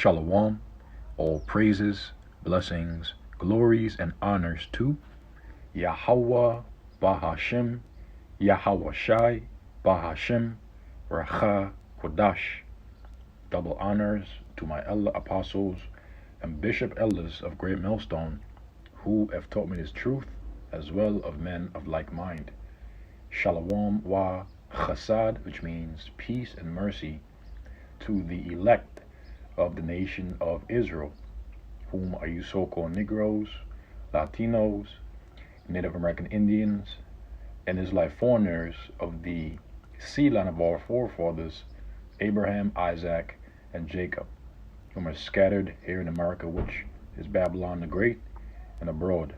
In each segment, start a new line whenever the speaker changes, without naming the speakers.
Shalom, all praises, blessings, glories, and honors to Yahweh Bahashim, Yahweh Shai Bahashim, Racha Kodash. Double honors to my elder apostles and bishop elders of Great Millstone, who have taught me this truth, as well of men of like mind. Shalom wa chasad, which means peace and mercy, to the elect of the nation of Israel, whom are you so-called Negroes, Latinos, Native American Indians, and Israelite foreigners of the seed line of our forefathers, Abraham, Isaac, and Jacob, whom are scattered here in America, which is Babylon the Great, and abroad.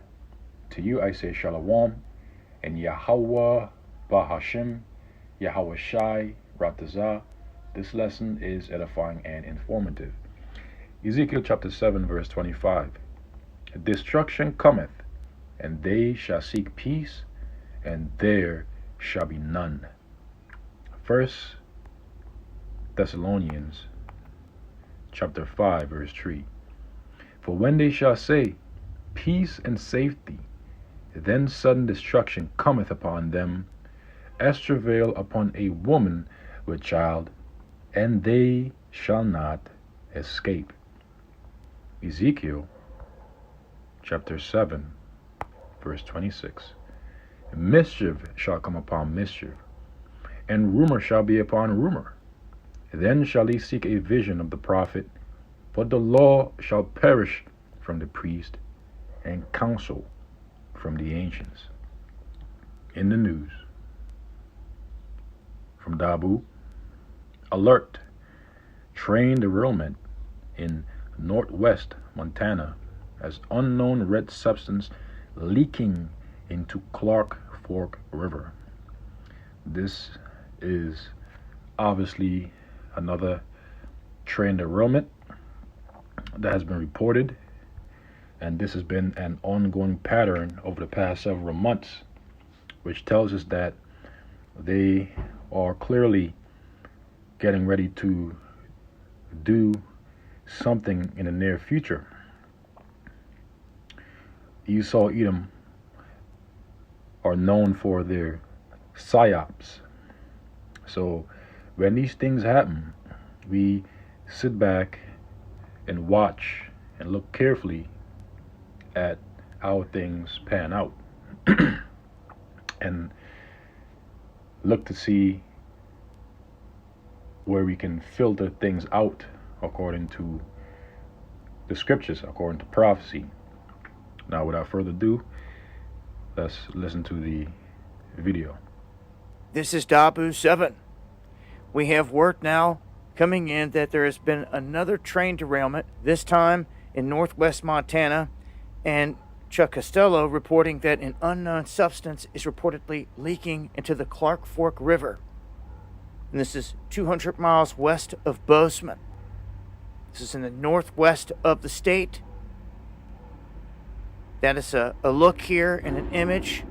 To you I say Shalom, and Yahweh Bahashim, Yahweh Shai Ratazah. This lesson is edifying and informative. Ezekiel chapter 7, verse 25. Destruction cometh, and they shall seek peace, and there shall be none. 1 Thessalonians chapter 5, verse 3. For when they shall say, peace and safety, then sudden destruction cometh upon them, as travail upon a woman with child, and they shall not escape. Ezekiel chapter 7, verse 26. Mischief shall come upon mischief, and rumor shall be upon rumor. Then shall he seek a vision of the prophet, but the law shall perish from the priest, and counsel from the ancients. In the news from Dabu, alert, train derailment in northwest Montana as unknown red substance leaking into Clark Fork River. This is obviously another train derailment that has been reported, and this has been an ongoing pattern over the past several months, which tells us that they are clearly getting ready to do something in the near future. Esau, Edom are known for their psyops. So when these things happen, we sit back and watch and look carefully at how things pan out and look to see where we can filter things out according to the scriptures, according to prophecy. Now, without further ado, let's listen to the video.
This is Dabu 7. We have word now coming in that there has been another train derailment, this time in northwest Montana, and Chuck Costello reporting that an unknown substance is reportedly leaking into the Clark Fork River. And this is 200 miles west of Bozeman. This is in the northwest of the state. That is a look here and an image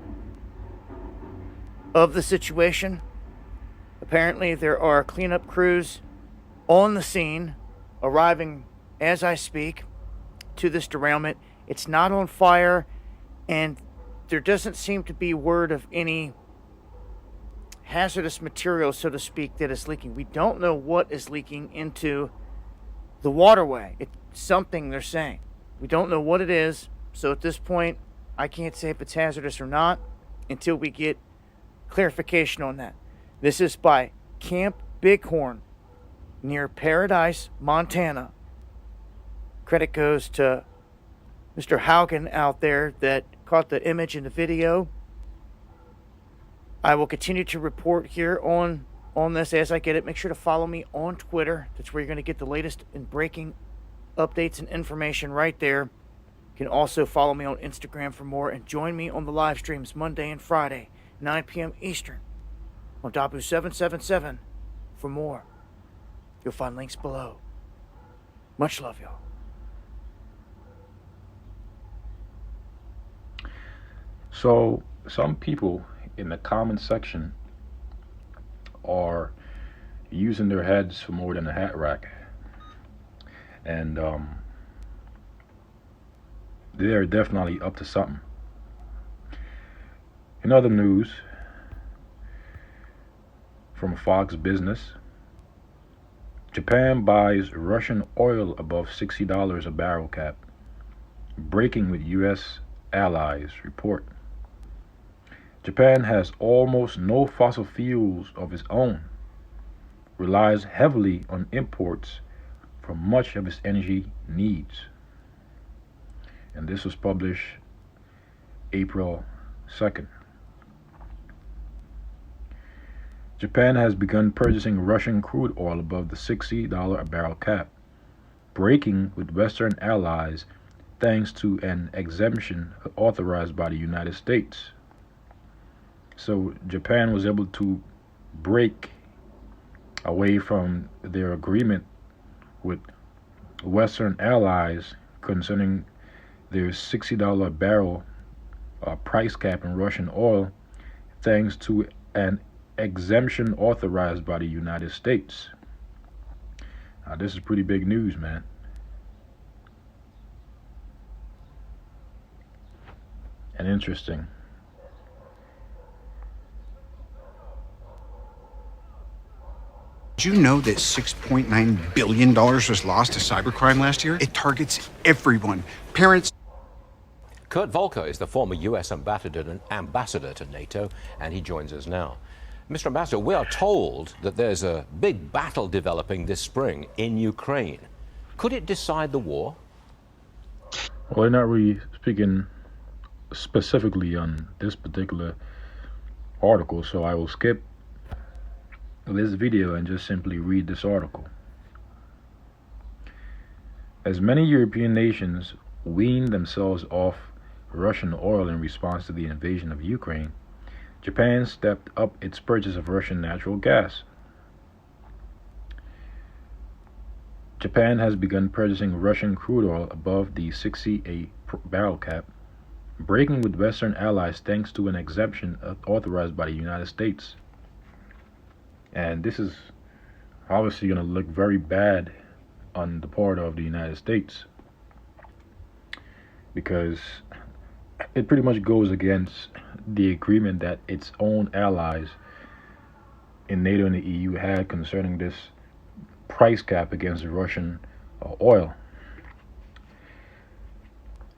of the situation. Apparently there are cleanup crews on the scene, arriving as I speak to this derailment. It's not on fire, and there doesn't seem to be word of any hazardous material, so to speak, that is leaking. We don't know what is leaking into the waterway. It's something, they're saying. We don't know what it is, so at this point, I can't say if it's hazardous or not until we get clarification on that. This is by Camp Bighorn near Paradise, Montana. Credit goes to Mr. Haugen out there that caught the image in the video. I will continue to report here on this as I get it. Make sure to follow me on Twitter. That's where you're going to get the latest and breaking updates and information right there. You can also follow me on Instagram for more, and join me on the live streams Monday and Friday, 9 p.m. Eastern, on Dabu 777 for more. You'll find links below. Much love, y'all.
So some people in the comment section are using their heads for more than a hat rack. And they're definitely up to something. In other news from Fox Business, Japan buys Russian oil above $60 a barrel cap, breaking with U.S. allies, report. Japan has almost no fossil fuels of its own, relies heavily on imports for much of its energy needs. And this was published April 2nd. Japan has begun purchasing Russian crude oil above the $60 a barrel cap, breaking with Western allies thanks to an exemption authorized by the United States. So Japan was able to break away from their agreement with Western allies concerning their $60 a barrel price cap in Russian oil, thanks to an exemption authorized by the United States. This is pretty big news, man. And interesting.
Did you know that $6.9 billion was lost to cybercrime last year? It targets everyone. Parents.
Kurt Volker is the former U.S. ambassador to NATO, and he joins us now. Mr. Ambassador, we are told that there's a big battle developing this spring in Ukraine. Could it decide the war?
Well, they're not really speaking specifically on this particular article, so I will skip this video and just simply read this article. As many European nations weaned themselves off Russian oil in response to the invasion of Ukraine, Japan stepped up its purchase of Russian natural gas. Japan has begun purchasing Russian crude oil above the 60 barrel cap, breaking with Western allies thanks to an exemption authorized by the United States. And this is obviously going to look very bad on the part of the United States, because it pretty much goes against the agreement that its own allies in NATO and the EU had concerning this price cap against Russian oil.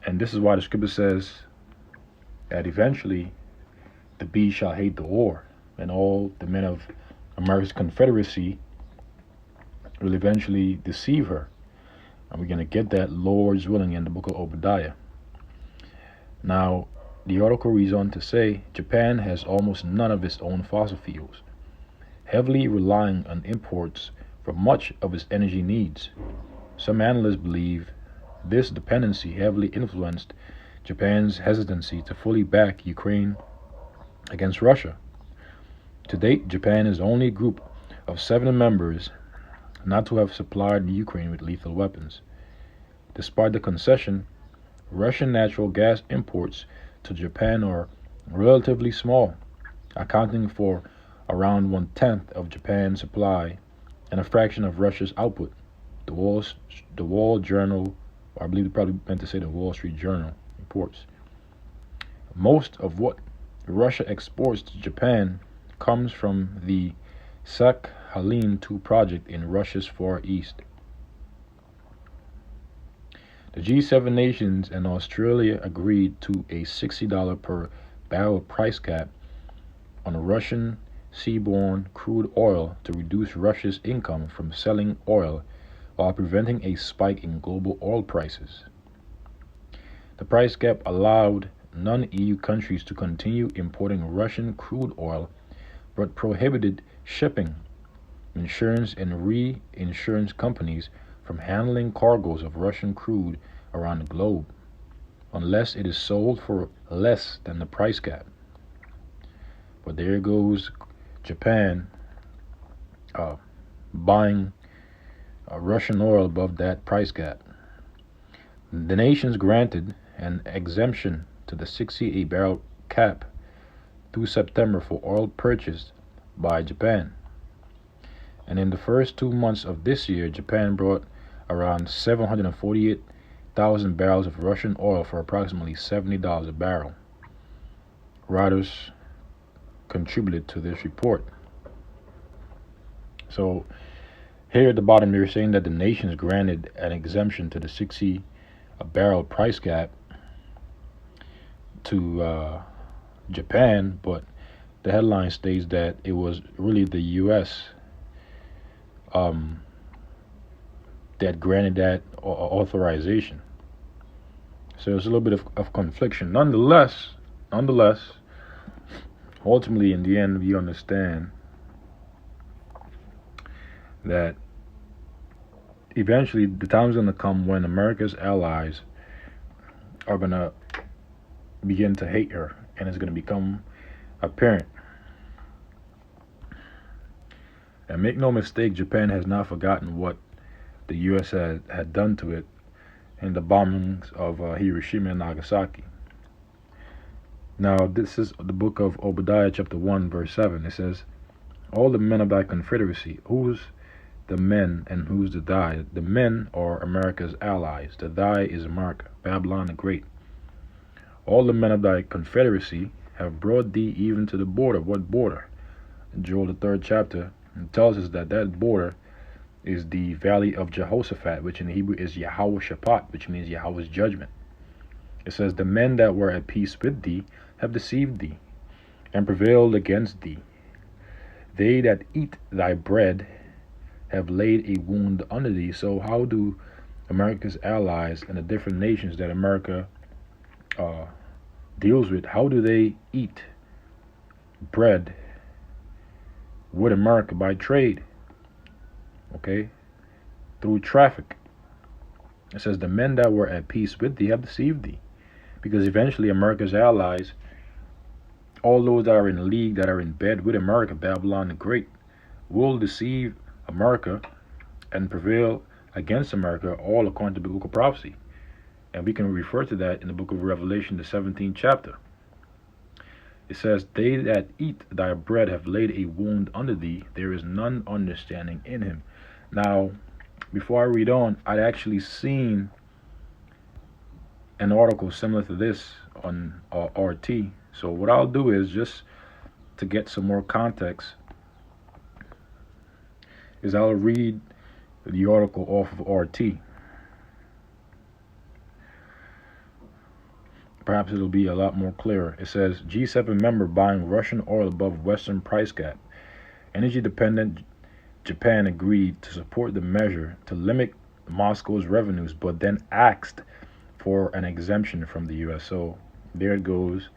And this is why the scripture says that eventually the beast shall hate the war, and all the men of America's Confederacy will eventually deceive her. And we're going to get that, Lord's willing, in the book of Obadiah. Now, the article reads on to say Japan has almost none of its own fossil fuels, heavily relying on imports for much of its energy needs. Some analysts believe this dependency heavily influenced Japan's hesitancy to fully back Ukraine against Russia. To date, Japan is the only group of 7 members not to have supplied Ukraine with lethal weapons. Despite the concession, Russian natural gas imports to Japan are relatively small, accounting for around 1/10 of Japan's supply and a fraction of Russia's output. The Wall Journal, or I believe they probably meant to say the Wall Street Journal, reports. Most of what Russia exports to Japan comes from the Sakhalin-2 project in Russia's Far East. The G7 nations and Australia agreed to a $60 per barrel price cap on Russian seaborne crude oil to reduce Russia's income from selling oil while preventing a spike in global oil prices. The price cap allowed non-EU countries to continue importing Russian crude oil, but prohibited shipping, insurance, and reinsurance companies from handling cargoes of Russian crude around the globe, unless it is sold for less than the price cap. But there goes Japan buying Russian oil above that price cap. The nations granted an exemption to the 60 barrel cap through September for oil purchased by Japan. And in the first 2 months of this year, Japan brought around 748,000 barrels of Russian oil for approximately $70 a barrel. Reuters contributed to this report. So here at the bottom, they're saying that the nations granted an exemption to the 60 a barrel price cap to Japan, but the headline states that it was really the U.S. That granted that authorization. So there's a little bit of confliction. Nonetheless, ultimately in the end, we understand that eventually the time's going to come when America's allies are going to begin to hate her, and it's going to become apparent. And make no mistake, Japan has not forgotten what the U.S. had done to it in the bombings of Hiroshima and Nagasaki. Now, this is the book of Obadiah, chapter 1, verse 7. It says, all the men of thy confederacy, who's the men and who's the thy? The men are America's allies. The thy is America, Babylon the Great. All the men of thy confederacy have brought thee even to the border. What border? In Joel, the 3rd chapter, it tells us that that border is the valley of Jehoshaphat, which in Hebrew is Yahweh-Shaphat, which means Yahweh's judgment. It says, the men that were at peace with thee have deceived thee and prevailed against thee. They that eat thy bread have laid a wound under thee. So how do America's allies and the different nations that America deals with, how do they eat bread with America? By trade, okay, through traffic. It says the men that were at peace with thee have deceived thee, because eventually America's allies, all those that are in league, that are in bed with America, Babylon the Great, will deceive America and prevail against America, all according to biblical prophecy. And we can refer to that in the book of Revelation, the 17th chapter. It says, they that eat thy bread have laid a wound under thee, there is none understanding in him. Now, before I read on, I'd actually seen an article similar to this on RT. So what I'll do is, just to get some more context, is I'll read the article off of RT. Perhaps it'll be a lot more clearer. It says, G7 member buying Russian oil above Western price cap. Energy-dependent Japan agreed to support the measure to limit Moscow's revenues, but then asked for an exemption from the U.S. So there it goes,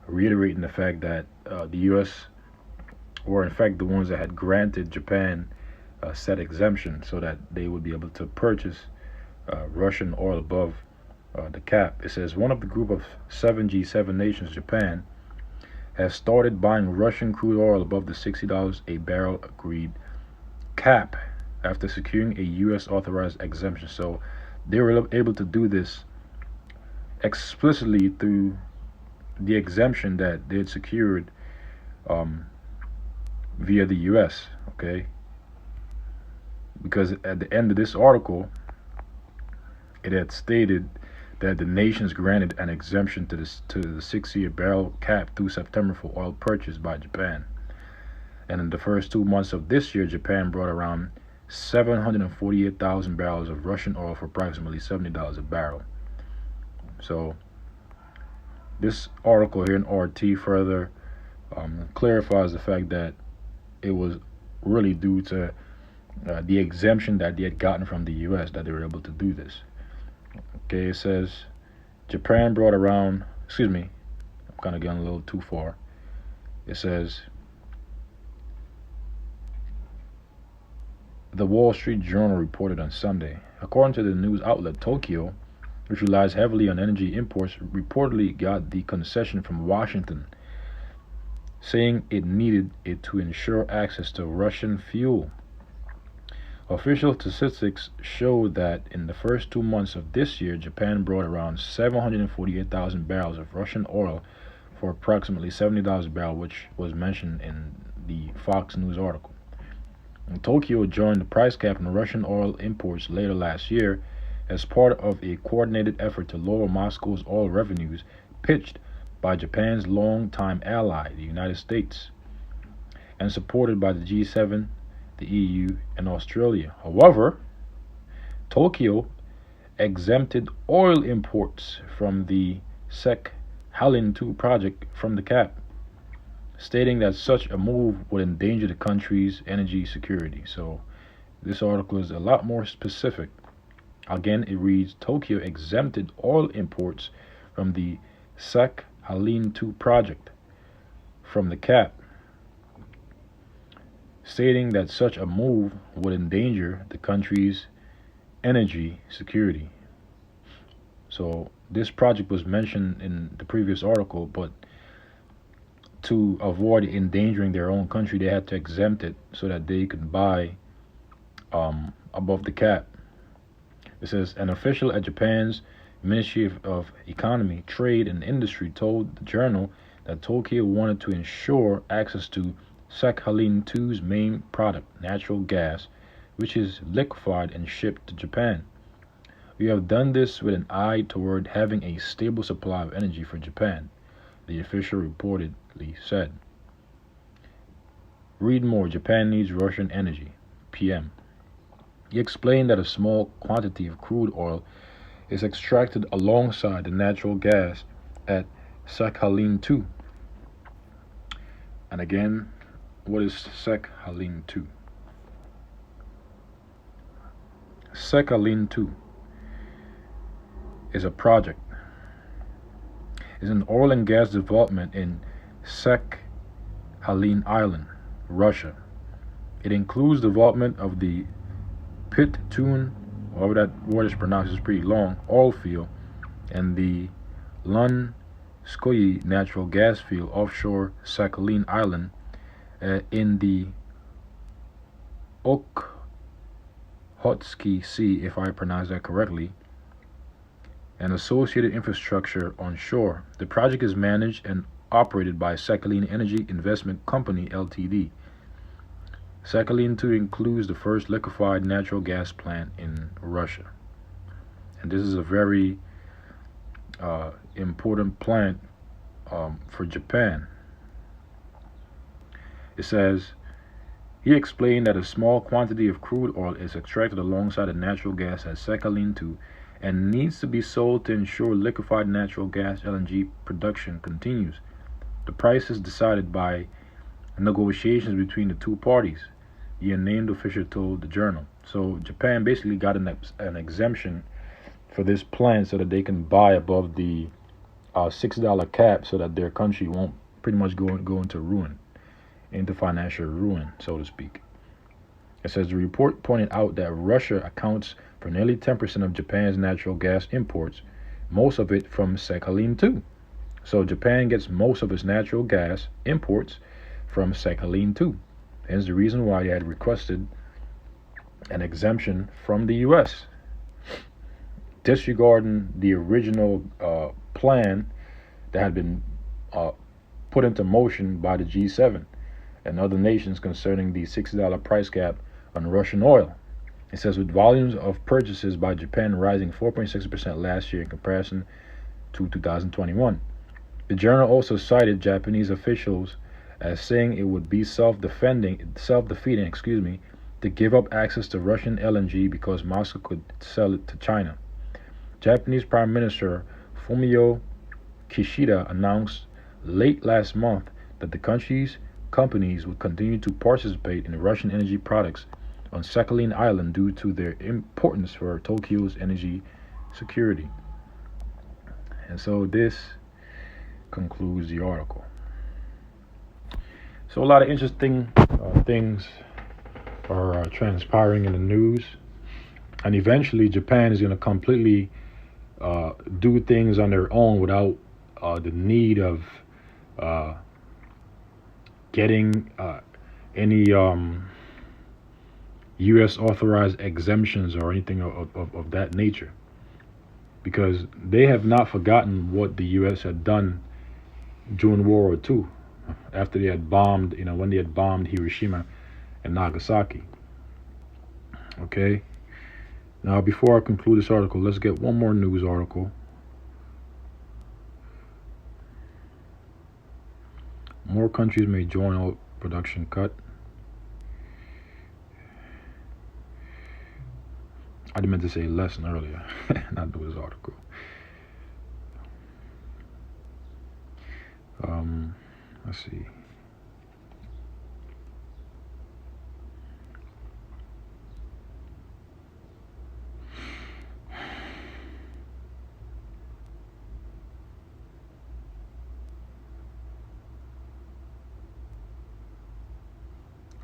reiterating the fact that the U.S. were in fact the ones that had granted Japan said exemption so that they would be able to purchase Russian oil above the cap. It says, one of the group of 7 G7 nations, Japan, has started buying Russian crude oil above the $60 a barrel agreed cap after securing a U.S. authorized exemption. So they were able to do this explicitly through the exemption that they had secured via the U.S. Okay, because at the end of this article, it had stated that the nations granted an exemption to the 60 a barrel cap through September for oil purchased by Japan. And in the first 2 months of this year, Japan brought around 748,000 barrels of Russian oil for approximately $70 a barrel. So this article here in RT further clarifies the fact that it was really due to the exemption that they had gotten from the U.S. that they were able to do this. Okay, it says Japan brought around, excuse me, I'm kind of getting a little too far. It says, the Wall Street Journal reported on Sunday, according to the news outlet, Tokyo, which relies heavily on energy imports, reportedly got the concession from Washington, saying it needed it to ensure access to Russian fuel. Official statistics show that in the first 2 months of this year, Japan brought around 748,000 barrels of Russian oil for approximately $70 a barrel, which was mentioned in the Fox News article. And Tokyo joined the price cap on Russian oil imports later last year as part of a coordinated effort to lower Moscow's oil revenues, pitched by Japan's longtime ally, the United States, and supported by the G7, the EU, and Australia. However, Tokyo exempted oil imports from the Sakhalin 2 project from the cap, stating that such a move would endanger the country's energy security. So this article is a lot more specific. Again, it reads Tokyo exempted oil imports from the Sakhalin 2 project from the cap, stating that such a move would endanger the country's energy security. So this project was mentioned in the previous article, but to avoid endangering their own country, they had to exempt it so that they could buy above the cap. It says an official at Japan's Ministry of Economy, Trade and Industry told the journal that Tokyo wanted to ensure access to Sakhalin 2's main product, natural gas, which is liquefied and shipped to Japan. We have done this with an eye toward having a stable supply of energy for Japan, the official reportedly said. Read more. Japan needs Russian energy. PM. He explained that a small quantity of crude oil is extracted alongside the natural gas at Sakhalin 2. And again, what is Sakhalin 2? Sakhalin 2 is a project. It's an oil and gas development in Sakhalin Island, Russia. It includes development of the Pit-Tun, however that word is pronounced, is pretty long, oil field, and the Lunskoye natural gas field offshore Sakhalin Island in the Okhotsk Sea, if I pronounce that correctly, and associated infrastructure on shore. The project is managed and operated by Sakhalin Energy Investment Company Ltd. Sakhalin 2 includes the first liquefied natural gas plant in Russia. And this is a very important plant for Japan. It says, he explained that a small quantity of crude oil is extracted alongside the natural gas at Sakhalin 2 and needs to be sold to ensure liquefied natural gas LNG production continues. The price is decided by negotiations between the two parties, the unnamed official told the journal. So Japan basically got an exemption for this plant so that they can buy above the $6 cap, so that their country won't pretty much go into ruin, into financial ruin, so to speak. It says the report pointed out that Russia accounts for nearly 10% of Japan's natural gas imports, most of it from Sakhalin 2. So Japan gets most of its natural gas imports from Sakhalin 2. Hence the reason why they had requested an exemption from the U.S., disregarding the original plan that had been put into motion by the G7 and other nations concerning the $6 price cap on Russian oil. It says with volumes of purchases by Japan rising 4.6% last year in comparison to 2021. The journal also cited Japanese officials as saying it would be self-defeating, to give up access to Russian LNG because Moscow could sell it to China. Japanese Prime Minister Fumio Kishida announced late last month that the country's companies would continue to participate in Russian energy products on Sakhalin Island due to their importance for Tokyo's energy security. And so this concludes the article. So a lot of interesting things are transpiring in the news, and eventually Japan is going to completely do things on their own without the need of getting any U.S. authorized exemptions or anything of that nature, because they have not forgotten what the U.S. had done during World War II, after they had bombed, when they had bombed Hiroshima and Nagasaki. Okay. Now, before I conclude this article, let's get one more news article. More countries may join oil production cut. I meant to say lesson earlier, not do this article. Let's see.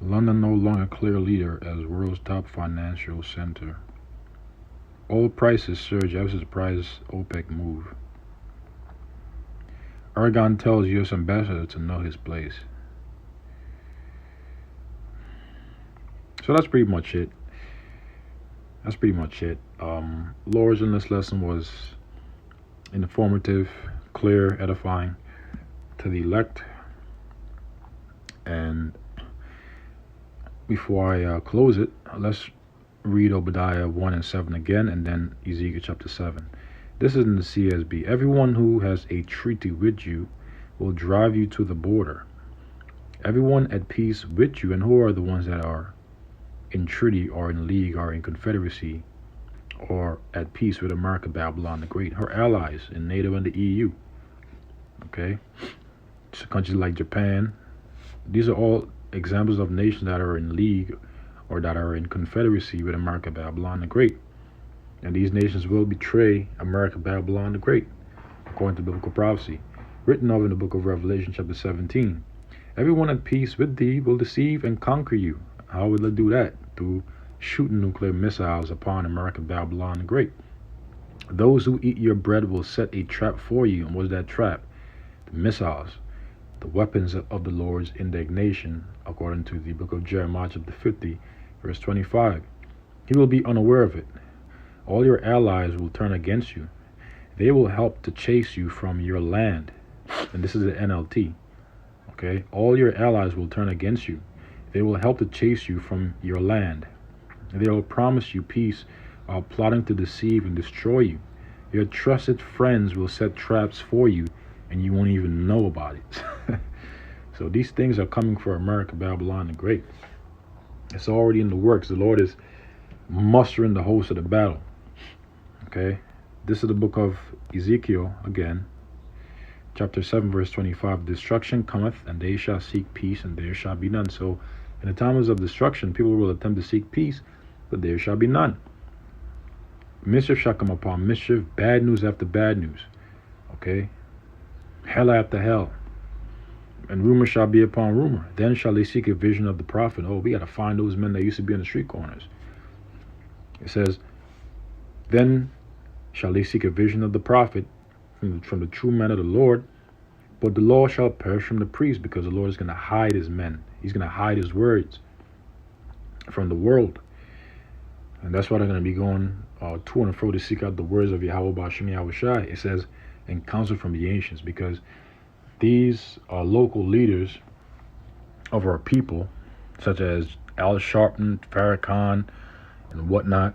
London no longer clear leader as world's top financial center. Oil prices surge after surprise OPEC move. Erdogan tells U.S. ambassador to know his place. So that's pretty much it. Lord's in this lesson was informative, clear, edifying to the elect. And before I close it, let's read Obadiah 1 and 7 again, and then Ezekiel chapter 7. This is in the CSB. Everyone who has a treaty with you will drive you to the border. Everyone at peace with you, and who are the ones that are in treaty or in league or in confederacy or at peace with America, Babylon the Great, her allies in NATO and the EU. Okay? So countries like Japan. These are all examples of nations that are in league or that are in confederacy with America, Babylon the Great. And these nations will betray America, Babylon the Great, according to biblical prophecy, written of in the book of Revelation chapter 17. Everyone at peace with thee will deceive and conquer you. How will they do that? Through shooting nuclear missiles upon America, Babylon the Great. Those who eat your bread will set a trap for you. And what's that trap? The missiles, the weapons of the Lord's indignation, according to the book of Jeremiah chapter 50, verse 25. He will be unaware of it. All your allies will turn against you. They will help to chase you from your land. And this is the NLT. Okay? All your allies will turn against you. They will help to chase you from your land. They will promise you peace while plotting to deceive and destroy you. Your trusted friends will set traps for you, and you won't even know about it. So these things are coming for America, Babylon the Great. It's already in the works. The Lord is mustering the host of the battle. Okay, this is the book of Ezekiel again, chapter 7, verse 25. Destruction cometh, and they shall seek peace, and there shall be none. So in the times of destruction, people will attempt to seek peace, but there shall be none. Mischief shall come upon mischief, bad news after bad news. Okay, hell after hell, and rumor shall be upon rumor. Then shall they seek a vision of the prophet. Oh, we got to find those men that used to be in the street corners. It says, then shall they seek a vision of the prophet from the true man of the Lord. But the law shall perish from the priest, because the Lord is going to hide his men. He's going to hide his words from the world. And that's why they're going to be going to and fro to seek out the words of Yahweh Ba'ashem Yahweh Shai. It says, and counsel from the ancients, because these are local leaders of our people, such as Al Sharpton, Farrakhan, and whatnot.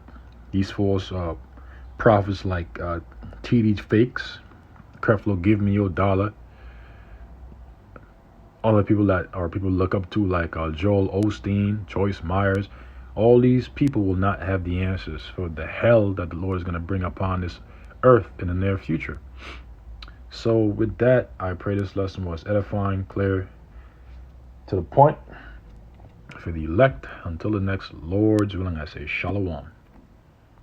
These false prophets like T.D. Fakes, Creflo Give Me Your Dollar. Other people that are people look up to, like Joel Osteen, Joyce Myers. All these people will not have the answers for the hell that the Lord is going to bring upon this earth in the near future. So with that, I pray this lesson was edifying, clear, to the point for the elect. Until the next Lord's willing, I say shalom.